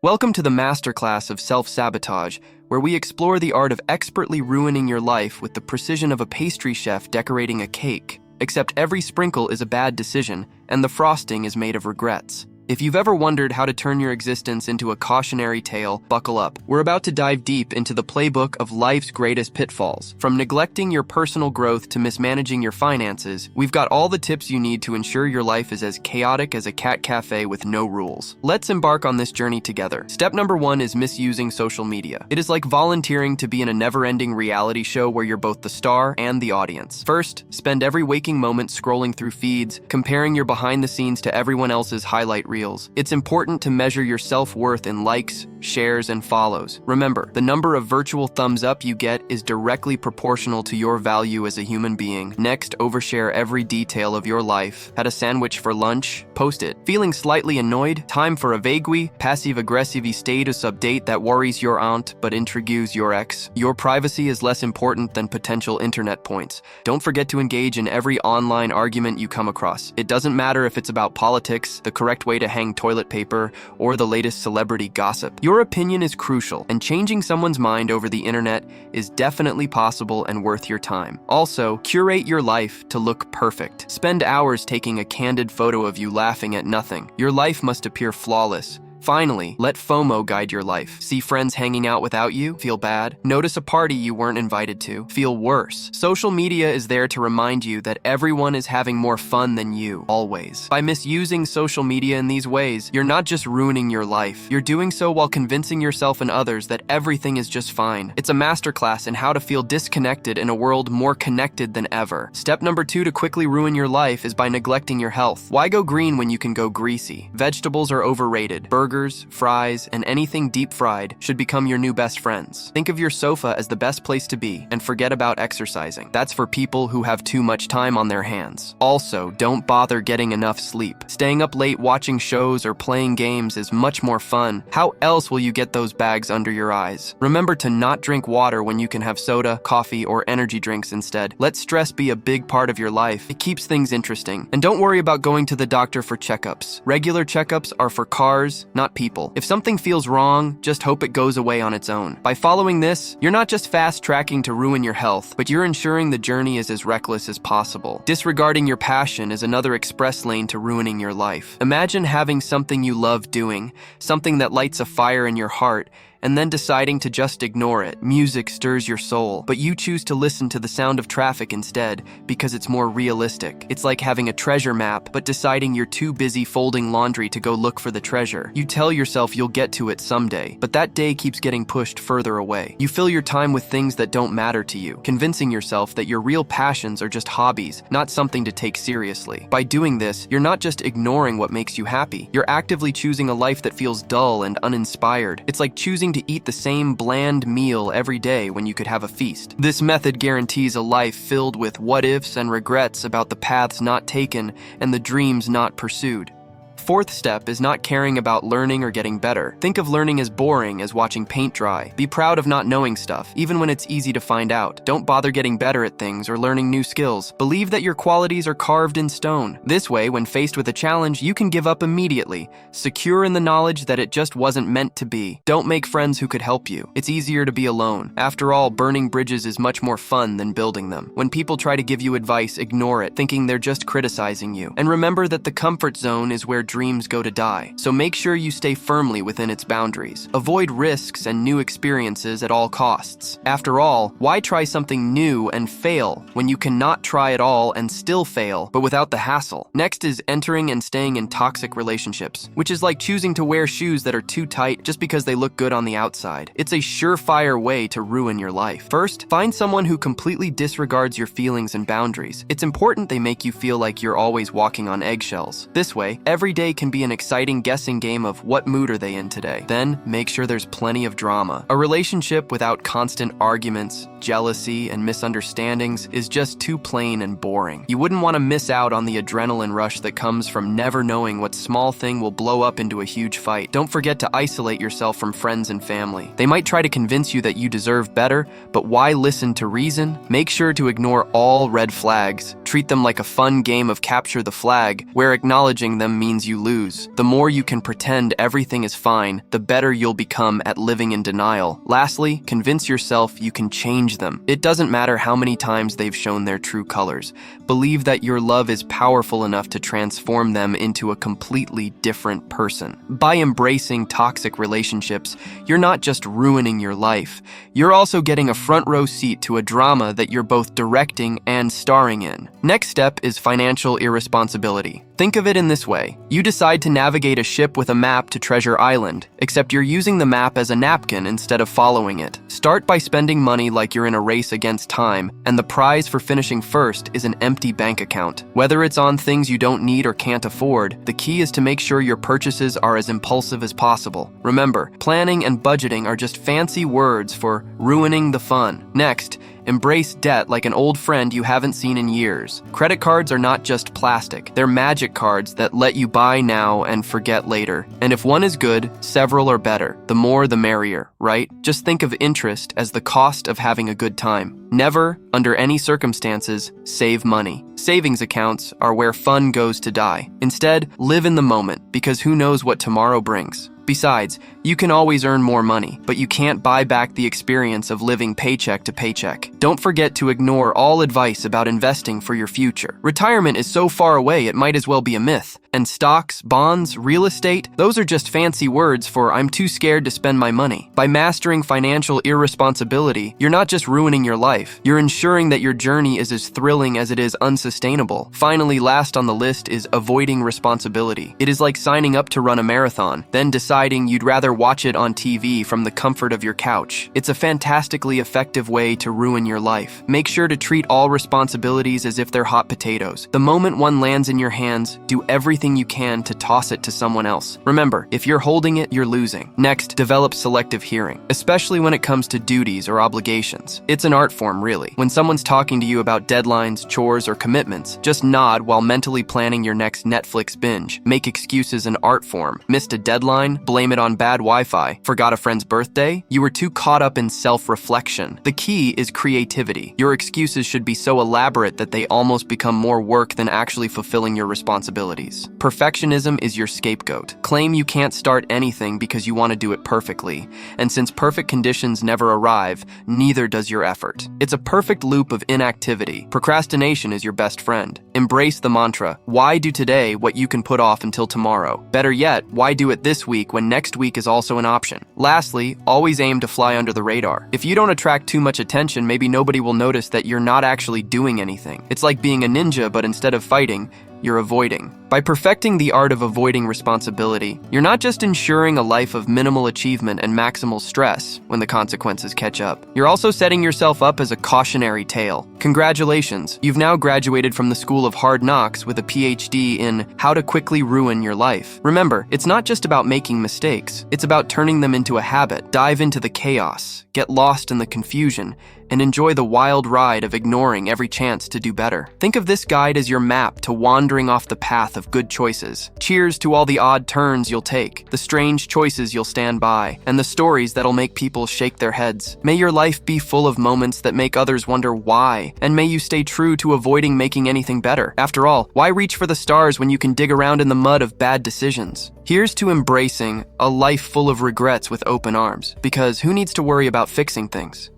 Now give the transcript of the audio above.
Welcome to the masterclass of self-sabotage, where we explore the art of expertly ruining your life with the precision of a pastry chef decorating a cake. Except every sprinkle is a bad decision, and the frosting is made of regrets. If you've ever wondered how to turn your existence into a cautionary tale, buckle up. We're about to dive deep into the playbook of life's greatest pitfalls. From neglecting your personal growth to mismanaging your finances, we've got all the tips you need to ensure your life is as chaotic as a cat cafe with no rules. Let's embark on this journey together. Step number 1 is misusing social media. It is like volunteering to be in a never-ending reality show where you're both the star and the audience. First, spend every waking moment scrolling through feeds, comparing your behind the scenes to everyone else's highlight reels. It's important to measure your self-worth in likes, shares, and follows. Remember, the number of virtual thumbs up you get is directly proportional to your value as a human being. Next, overshare every detail of your life. Had a sandwich for lunch? Post it. Feeling slightly annoyed? Time for a vague, passive-aggressive status update that worries your aunt but intrigues your ex. Your privacy is less important than potential internet points. Don't forget to engage in every online argument you come across. It doesn't matter if it's about politics, the correct way to hang toilet paper, or the latest celebrity gossip. Your opinion is crucial, and changing someone's mind over the internet is definitely possible and worth your time. Also, curate your life to look perfect. Spend hours taking a candid photo of you laughing at nothing. Your life must appear flawless. Finally, let FOMO guide your life. See friends hanging out without you? Feel bad? Notice a party you weren't invited to? Feel worse? Social media is there to remind you that everyone is having more fun than you, always. By misusing social media in these ways, you're not just ruining your life. You're doing so while convincing yourself and others that everything is just fine. It's a masterclass in how to feel disconnected in a world more connected than ever. Step number 2 to quickly ruin your life is by neglecting your health. Why go green when you can go greasy? Vegetables are overrated. Burgers, fries, and anything deep fried should become your new best friends. Think of your sofa as the best place to be and forget about exercising. That's for people who have too much time on their hands. Also, don't bother getting enough sleep. Staying up late watching shows or playing games is much more fun. How else will you get those bags under your eyes? Remember to not drink water when you can have soda, coffee, or energy drinks instead. Let stress be a big part of your life. It keeps things interesting. And don't worry about going to the doctor for checkups. Regular checkups are for cars, not people. If something feels wrong, just hope it goes away on its own. By following this, you're not just fast-tracking to ruin your health, but you're ensuring the journey is as reckless as possible. Disregarding your passion is another express lane to ruining your life. Imagine having something you love doing, something that lights a fire in your heart, and then deciding to just ignore it. Music stirs your soul, but you choose to listen to the sound of traffic instead because it's more realistic. It's like having a treasure map, but deciding you're too busy folding laundry to go look for the treasure. You tell yourself you'll get to it someday, but that day keeps getting pushed further away. You fill your time with things that don't matter to you, convincing yourself that your real passions are just hobbies, not something to take seriously. By doing this, you're not just ignoring what makes you happy. You're actively choosing a life that feels dull and uninspired. It's like choosing to eat the same bland meal every day when you could have a feast. This method guarantees a life filled with what-ifs and regrets about the paths not taken and the dreams not pursued. Fourth step is not caring about learning or getting better. Think of learning as boring as watching paint dry. Be proud of not knowing stuff, even when it's easy to find out. Don't bother getting better at things or learning new skills. Believe that your qualities are carved in stone. This way, when faced with a challenge, you can give up immediately, secure in the knowledge that it just wasn't meant to be. Don't make friends who could help you. It's easier to be alone. After all, burning bridges is much more fun than building them. When people try to give you advice, ignore it, thinking they're just criticizing you. And remember that the comfort zone is where dreams go to die, so make sure you stay firmly within its boundaries. Avoid risks and new experiences at all costs. After all, why try something new and fail when you cannot try it all and still fail, but without the hassle? Next is entering and staying in toxic relationships, which is like choosing to wear shoes that are too tight just because they look good on the outside. It's a surefire way to ruin your life. First, find someone who completely disregards your feelings and boundaries. It's important they make you feel like you're always walking on eggshells. This way, every day can be an exciting guessing game of what mood are they in today. Then, make sure there's plenty of drama. A relationship without constant arguments, jealousy, and misunderstandings is just too plain and boring. You wouldn't want to miss out on the adrenaline rush that comes from never knowing what small thing will blow up into a huge fight. Don't forget to isolate yourself from friends and family. They might try to convince you that you deserve better, but why listen to reason? Make sure to ignore all red flags. Treat them like a fun game of capture the flag, where acknowledging them means you you lose. The more you can pretend everything is fine, the better you'll become at living in denial. Lastly, convince yourself you can change them. It doesn't matter how many times they've shown their true colors. Believe that your love is powerful enough to transform them into a completely different person. By embracing toxic relationships, you're not just ruining your life, you're also getting a front row seat to a drama that you're both directing and starring in. Next step is financial irresponsibility. Think of it in this way. You decide to navigate a ship with a map to Treasure Island, except you're using the map as a napkin instead of following it. Start by spending money like you're in a race against time, and the prize for finishing first is an empty bank account. Whether it's on things you don't need or can't afford, the key is to make sure your purchases are as impulsive as possible. Remember, planning and budgeting are just fancy words for ruining the fun. Next, embrace debt like an old friend you haven't seen in years. Credit cards are not just plastic. They're magic cards that let you buy now and forget later. And if one is good, several are better. The more the merrier, right? Just think of interest as the cost of having a good time. Never, under any circumstances, save money. Savings accounts are where fun goes to die. Instead, live in the moment, because who knows what tomorrow brings. Besides, you can always earn more money, but you can't buy back the experience of living paycheck to paycheck. Don't forget to ignore all advice about investing for your future. Retirement is so far away it might as well be a myth. And stocks, bonds, real estate, those are just fancy words for I'm too scared to spend my money. By mastering financial irresponsibility, you're not just ruining your life, you're ensuring that your journey is as thrilling as it is unsustainable. Finally, last on the list is avoiding responsibility. It is like signing up to run a marathon, then deciding you'd rather watch it on TV from the comfort of your couch. It's a fantastically effective way to ruin your life. Make sure to treat all responsibilities as if they're hot potatoes. The moment one lands in your hands, do everything you can to toss it to someone else. Remember, if you're holding it, you're losing. Next, develop selective hearing, especially when it comes to duties or obligations. It's an art form, really. When someone's talking to you about deadlines, chores, or commitments, just nod while mentally planning your next Netflix binge. Make excuses an art form. Missed a deadline? Blame it on bad Wi-Fi. Forgot a friend's birthday? You were too caught up in self-reflection. The key is creativity. Your excuses should be so elaborate that they almost become more work than actually fulfilling your responsibilities. Perfectionism is your scapegoat. Claim you can't start anything because you want to do it perfectly. And since perfect conditions never arrive, neither does your effort. It's a perfect loop of inactivity. Procrastination is your best friend. Embrace the mantra, why do today what you can put off until tomorrow? Better yet, why do it this week when next week is also an option? Lastly, always aim to fly under the radar. If you don't attract too much attention, maybe nobody will notice that you're not actually doing anything. It's like being a ninja, but instead of fighting, you're avoiding. By perfecting the art of avoiding responsibility, you're not just ensuring a life of minimal achievement and maximal stress when the consequences catch up. You're also setting yourself up as a cautionary tale. Congratulations, you've now graduated from the School of Hard Knocks with a PhD in how to quickly ruin your life. Remember, it's not just about making mistakes, it's about turning them into a habit. Dive into the chaos, get lost in the confusion, and enjoy the wild ride of ignoring every chance to do better. Think of this guide as your map to wandering off the path of good choices. Cheers to all the odd turns you'll take, the strange choices you'll stand by, and the stories that'll make people shake their heads. May your life be full of moments that make others wonder why, and may you stay true to avoiding making anything better. After all, why reach for the stars when you can dig around in the mud of bad decisions? Here's to embracing a life full of regrets with open arms, because who needs to worry about fixing things?